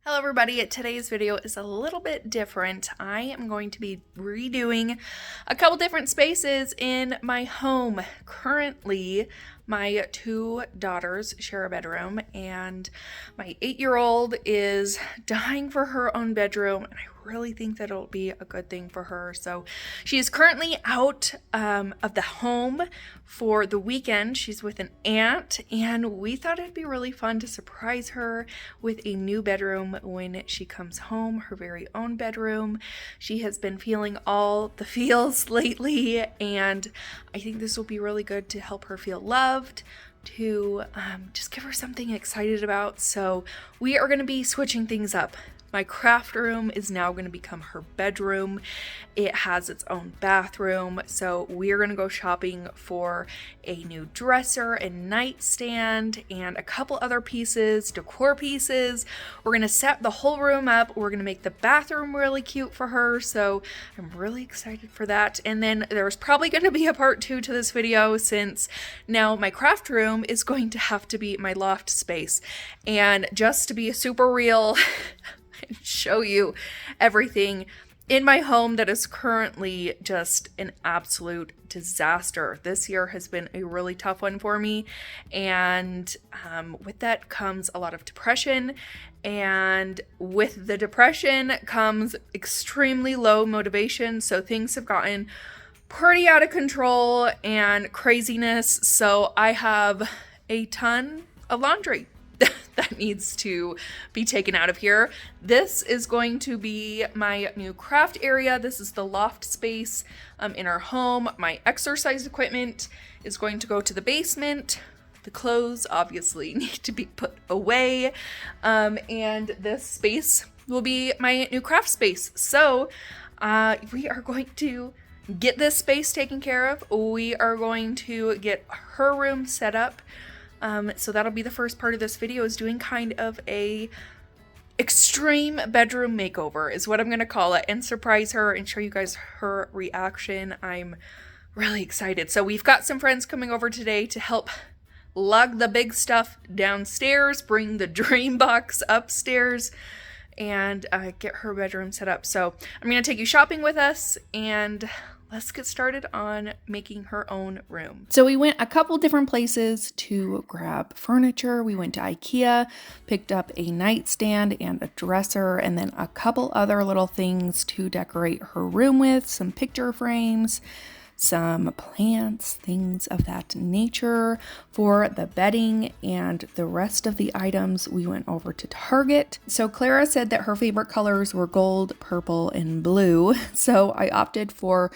Hello everybody, today's video is a little bit different. I am going to be redoing a couple different spaces in my home. Currently, my two daughters share a bedroom and my 8-year-old is dying for her own bedroom, and I really think that it'll be a good thing for her. So she is currently out of the home for the weekend. She's with an aunt, and we thought it'd be really fun to surprise her with a new bedroom when she comes home, her very own bedroom. She has been feeling all the feels lately, and I think this will be really good to help her feel loved, to just give her something excited about. So we are going to be switching things up. My craft room is now going to become her bedroom. It has its own bathroom, so we're going to go shopping for a new dresser and nightstand and a couple other pieces, decor pieces. We're going to set the whole room up. We're going to make the bathroom really cute for her, so I'm really excited for that. And then there's probably going to be a part 2 to this video, since now my craft room is going to have to be my loft space. And just to be super real, and show you everything in my home that is currently just an absolute disaster. This year has been a really tough one for me, and with that comes a lot of depression, and with the depression comes extremely low motivation. So things have gotten pretty out of control and craziness. So I have a ton of laundry that needs to be taken out of here. This is going to be my new craft area. This is the loft space in our home. My exercise equipment is going to go to the basement. The clothes obviously need to be put away. And this space will be my new craft space. So we are going to get this space taken care of. We are going to get her room set up. So that'll be the first part of this video, is doing kind of a extreme bedroom makeover is what I'm going to call it, and surprise her and show you guys her reaction. I'm really excited. So we've got some friends coming over today to help lug the big stuff downstairs, bring the DREAMBOX upstairs, and get her bedroom set up. So I'm going to take you shopping with us, and let's get started on making her own room. So we went a couple different places to grab furniture. We went to IKEA, picked up a nightstand and a dresser, and then a couple other little things to decorate her room with, some picture frames, some plants, things of that nature. For the bedding and the rest of the items, we went over to Target. So Clara said that her favorite colors were gold, purple, and blue. So I opted for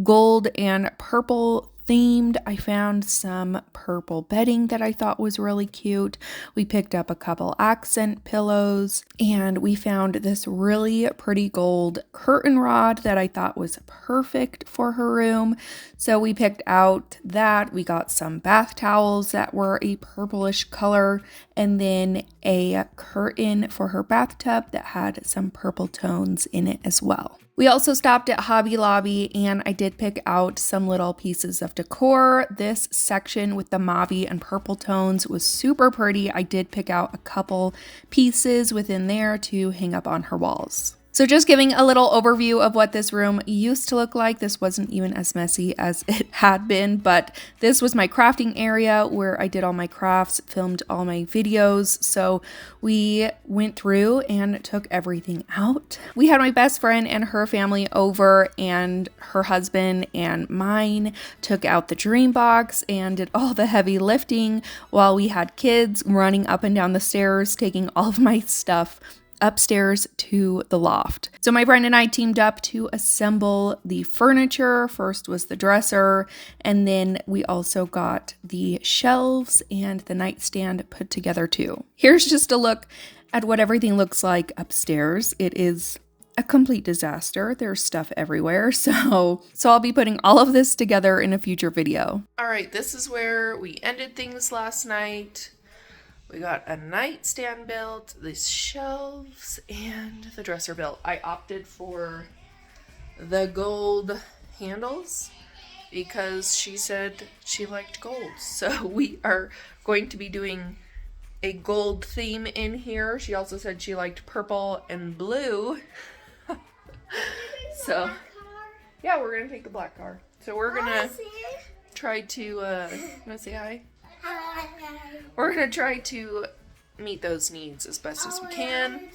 gold and purple themed. I found some purple bedding that I thought was really cute. We picked up a couple accent pillows, and we found this really pretty gold curtain rod that I thought was perfect for her room. So we picked out that. We got some bath towels that were a purplish color, and then a curtain for her bathtub that had some purple tones in it as well. We also stopped at Hobby Lobby, and I did pick out some little pieces of decor. This section with the mauve and purple tones was super pretty. I did pick out a couple pieces within there to hang up on her walls. So just giving a little overview of what this room used to look like. This wasn't even as messy as it had been, but this was my crafting area where I did all my crafts, filmed all my videos. So we went through and took everything out. We had my best friend and her family over, and her husband and mine took out the DREAMBOX and did all the heavy lifting, while we had kids running up and down the stairs, taking all of my stuff upstairs to the loft. So my friend and I teamed up to assemble the furniture. First was the dresser, and then we also got the shelves and the nightstand put together too. Here's just a look at what everything looks like upstairs. It is a complete disaster. There's stuff everywhere. So I'll be putting all of this together in a future video. All right, this is where we ended things last night. We got a nightstand built, these shelves, and the dresser built. I opted for the gold handles because she said she liked gold. So we are going to be doing a gold theme in here. She also said she liked purple and blue. So, yeah, we're gonna take the black car. So we're gonna try to, wanna say hi? Hi. We're gonna try to meet those needs as best as we can.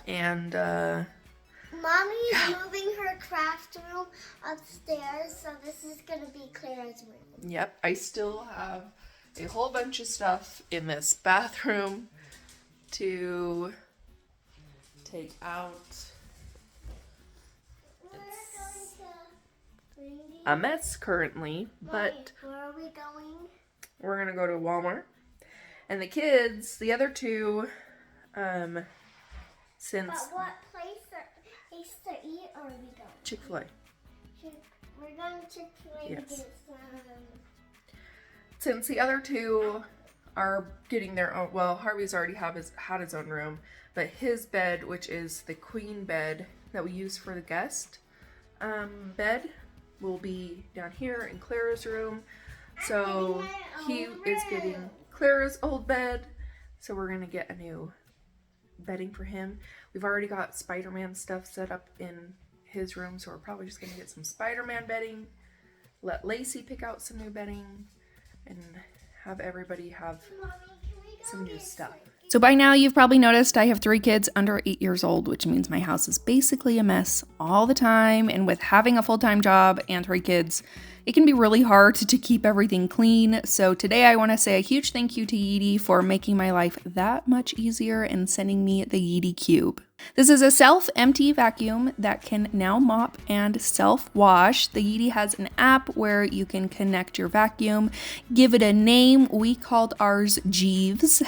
And, Mommy is moving her craft room upstairs, so this is gonna be Clara's room. Yep, I still have a whole bunch of stuff in this bathroom to take out. A mess currently, but where are we going? We're gonna go to Walmart. And the kids, the other two, since But what place to eat are we going? Chick-fil-A. We're going to Chick-fil-A to get some. Since the other two are getting their own, well, Harvey's already had his own room, but his bed, which is the queen bed that we use for the guest bed, will be down here in Clara's room. So he is getting Clara's old bed. So we're gonna get a new bedding for him. We've already got Spider-Man stuff set up in his room, so we're probably just gonna get some Spider-Man bedding, let Lacey pick out some new bedding, and have everybody have some new stuff. So by now you've probably noticed I have 3 kids under 8 years old, which means my house is basically a mess all the time. And with having a full-time job and 3 kids, it can be really hard to keep everything clean. So today I want to say a huge thank you to Yeedi for making my life that much easier and sending me the Yeedi Cube. This is a self-empty vacuum that can now mop and self-wash. The Yeedi has an app where you can connect your vacuum, give it a name. We called ours Jeeves,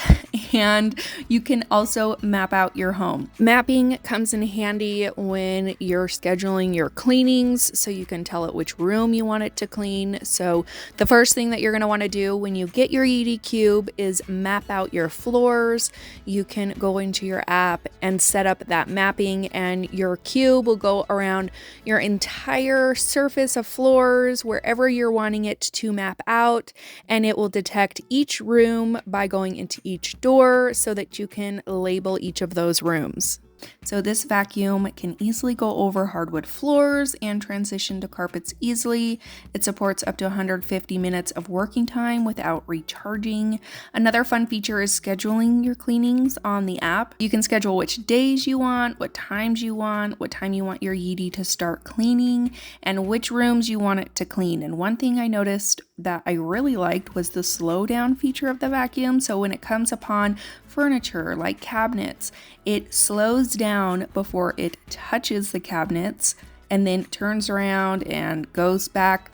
and you can also map out your home. Mapping comes in handy when you're scheduling your cleanings, so you can tell it which room you want it to clean. So the first thing that you're going to want to do when you get your Yeedi Cube is map out your floors. You can go into your app and set up that mapping, and your cube will go around your entire surface of floors wherever you're wanting it to map out, and it will detect each room by going into each door so that you can label each of those rooms. So this vacuum can easily go over hardwood floors and transition to carpets easily. It supports up to 150 minutes of working time without recharging. Another fun feature is scheduling your cleanings on the app. You can schedule which days you want, what times you want, what time you want your Yeedi to start cleaning, and which rooms you want it to clean. And one thing I noticed that I really liked was the slow down feature of the vacuum. So when it comes upon furniture like cabinets, it slows down before it touches the cabinets and then turns around and goes back,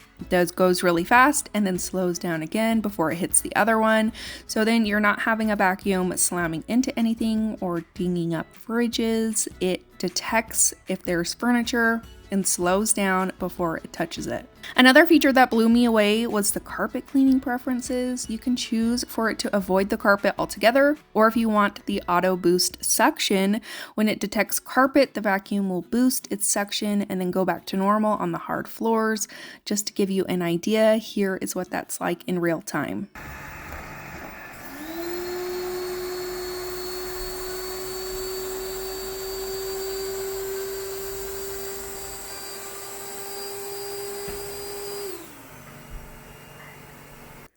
goes really fast and then slows down again before it hits the other one. So then you're not having a vacuum slamming into anything or dinging up fridges. It detects if there's furniture and slows down before it touches it. Another feature that blew me away was the carpet cleaning preferences. You can choose for it to avoid the carpet altogether, or if you want the auto boost suction, when it detects carpet, the vacuum will boost its suction and then go back to normal on the hard floors. Just to give you an idea, here is what that's like in real time.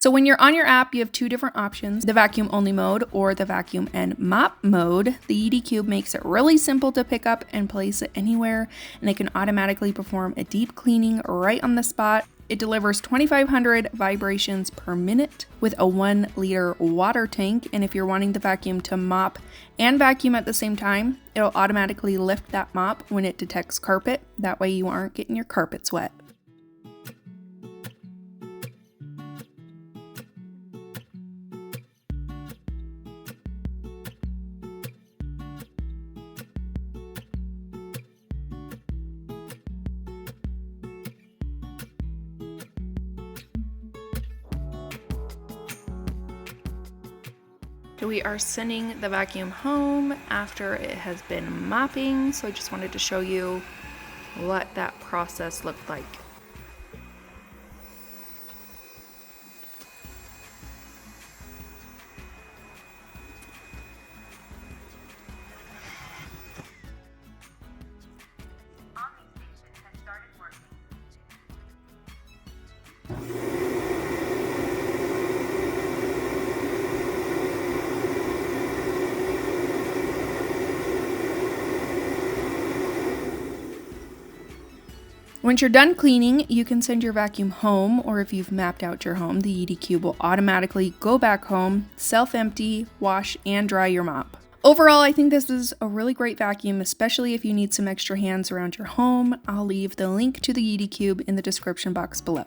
So when you're on your app, you have 2 different options, the vacuum only mode or the vacuum and mop mode. The Yeedi Cube makes it really simple to pick up and place it anywhere, and it can automatically perform a deep cleaning right on the spot. It delivers 2,500 vibrations per minute with a 1-liter water tank, and if you're wanting the vacuum to mop and vacuum at the same time, it'll automatically lift that mop when it detects carpet. That way you aren't getting your carpets wet. We are sending the vacuum home after it has been mopping, so I just wanted to show you what that process looked like. Once you're done cleaning, you can send your vacuum home, or if you've mapped out your home, the Yeedi Cube will automatically go back home, self-empty, wash, and dry your mop. Overall, I think this is a really great vacuum, especially if you need some extra hands around your home. I'll leave the link to the Yeedi Cube in the description box below.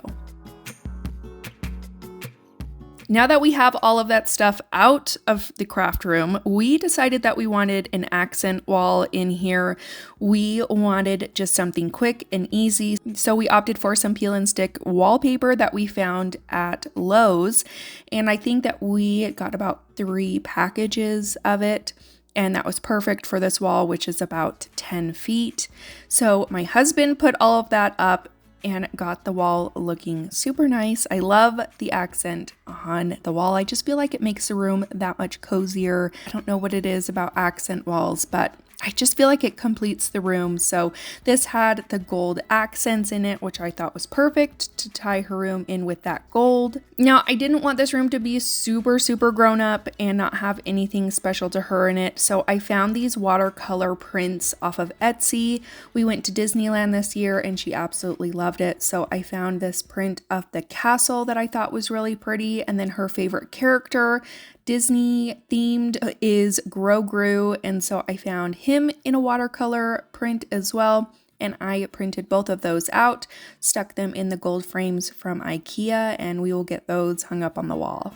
Now that we have all of that stuff out of the craft room, we decided that we wanted an accent wall in here. We wanted just something quick and easy, so we opted for some peel and stick wallpaper that we found at Lowe's, and I think that we got about 3 packages of it. And that was perfect for this wall, which is about 10 feet. So my husband put all of that up and got the wall looking super nice. I love the accent on the wall. I just feel like it makes the room that much cozier. I don't know what it is about accent walls, but I just feel like it completes the room. So this had the gold accents in it, which I thought was perfect to tie her room in with that gold. Now, I didn't want this room to be super grown up and not have anything special to her in it. So I found these watercolor prints off of Etsy. We went to Disneyland this year and she absolutely loved it. So I found this print of the castle that I thought was really pretty. And then her favorite character, Disney themed, is Grogu, and so I found him in a watercolor print as well, and I printed both of those out, stuck them in the gold frames from IKEA, and we will get those hung up on the wall.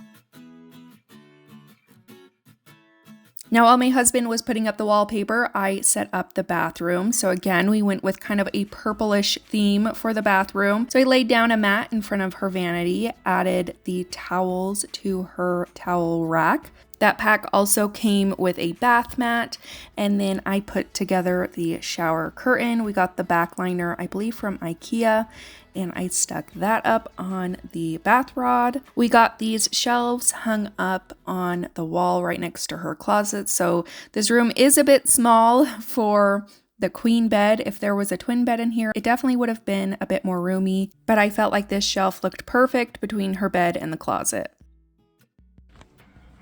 Now, while my husband was putting up the wallpaper, I set up the bathroom. So again, we went with kind of a purplish theme for the bathroom. So I laid down a mat in front of her vanity, added the towels to her towel rack. That pack also came with a bath mat, and then I put together the shower curtain. We got the back liner, I believe, from IKEA, and I stuck that up on the bath rod. We got these shelves hung up on the wall right next to her closet, so this room is a bit small for the queen bed. If there was a twin bed in here, it definitely would have been a bit more roomy, but I felt like this shelf looked perfect between her bed and the closet.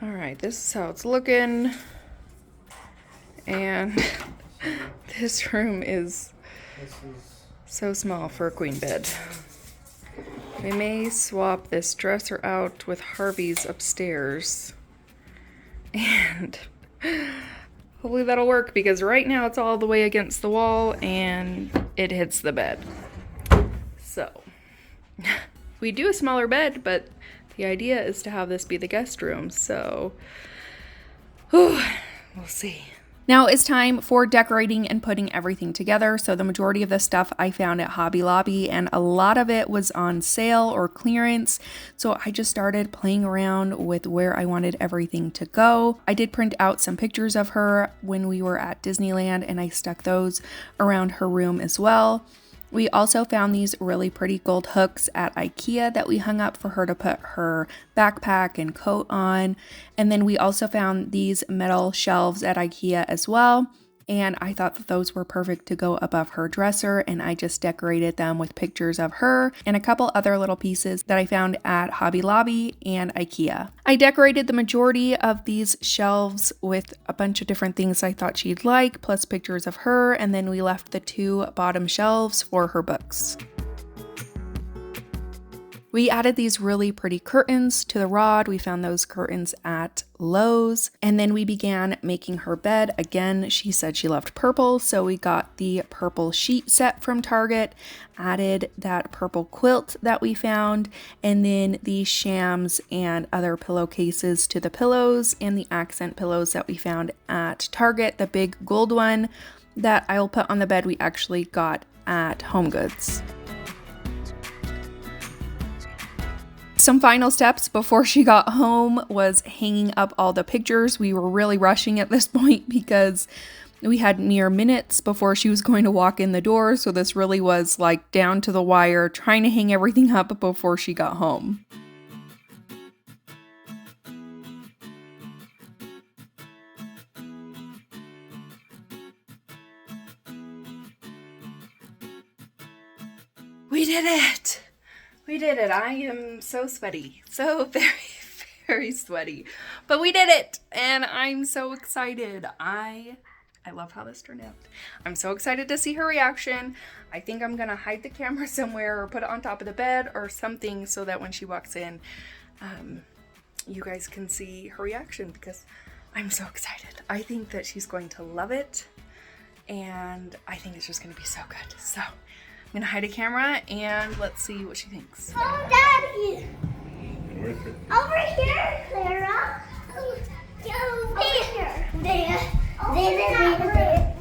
All right, this is how it's looking, and this room is so small for a queen bed. We may swap this dresser out with Harvey's upstairs, and hopefully that'll work, because right now it's all the way against the wall and it hits the bed. So we do a smaller bed, but the idea is to have this be the guest room, so we'll see. Now it's time for decorating and putting everything together. So the majority of the stuff I found at Hobby Lobby, and a lot of it was on sale or clearance. So I just started playing around with where I wanted everything to go. I did print out some pictures of her when we were at Disneyland, and I stuck those around her room as well. We also found these really pretty gold hooks at IKEA that we hung up for her to put her backpack and coat on. And then we also found these metal shelves at IKEA as well. And I thought that those were perfect to go above her dresser, and I just decorated them with pictures of her and a couple other little pieces that I found at Hobby Lobby and IKEA. I decorated the majority of these shelves with a bunch of different things I thought she'd like, plus pictures of her, and then we left the 2 bottom shelves for her books. We added these really pretty curtains to the rod. We found those curtains at Lowe's. And then we began making her bed. Again, she said she loved purple, so we got the purple sheet set from Target, added that purple quilt that we found, and then the shams and other pillowcases to the pillows, and the accent pillows that we found at Target. The big gold one that I'll put on the bed we actually got at HomeGoods. Some final steps before she got home was hanging up all the pictures. We were really rushing at this point because we had mere minutes before she was going to walk in the door. So this really was like down to the wire, trying to hang everything up before she got home. We did it! We did it. I am so sweaty. So very sweaty. But we did it! And I'm so excited. I I love how this turned out. I'm so excited to see her reaction. I think I'm gonna hide the camera somewhere or put it on top of the bed or something so that when she walks in, you guys can see her reaction because I'm so excited. I think that she's going to love it and I think it's just gonna be so good. So I'm gonna hide a camera and let's see what she thinks. Oh, Daddy! Over here, Clara. Over here. There. There. Okay, there.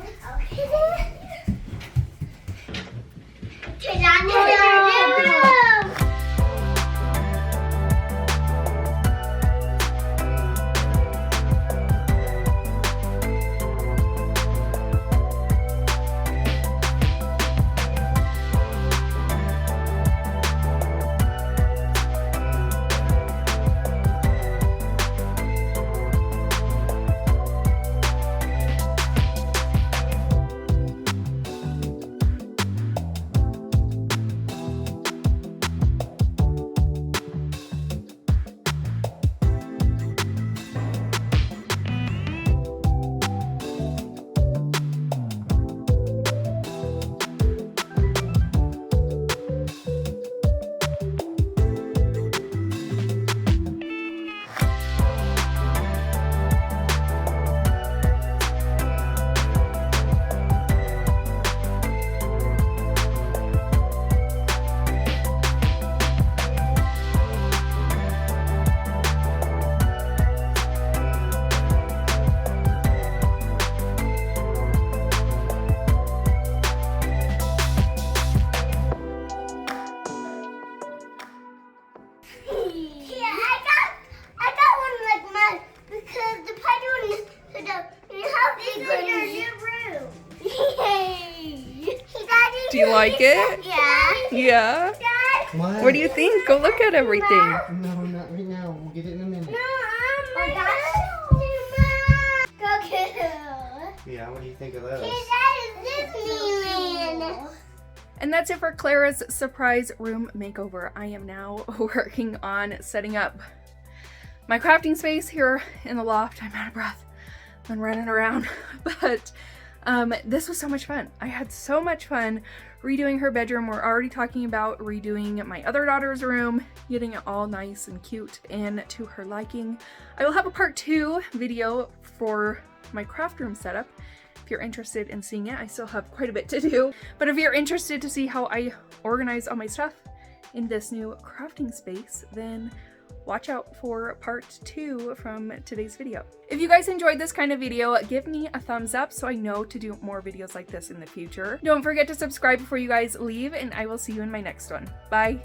Do you like it? Yeah. Yeah? What? What do you think? Go look at everything. No, not right now. We'll get it in a minute. Yeah, what do you think of those? And that's it for Clara's surprise room makeover. I am now working on setting up my crafting space here in the loft. I'm out of breath. I'm running around, but this was so much fun. I had so much fun redoing her bedroom. We're already talking about redoing my other daughter's room, getting it all nice and cute and to her liking. I will have a part 2 video for my craft room setup. If you're interested in seeing it, I still have quite a bit to do. But if you're interested to see how I organize all my stuff in this new crafting space, then watch out for part 2 from today's video. If you guys enjoyed this kind of video, give me a thumbs up so I know to do more videos like this in the future. Don't forget to subscribe before you guys leave, and I will see you in my next one. Bye!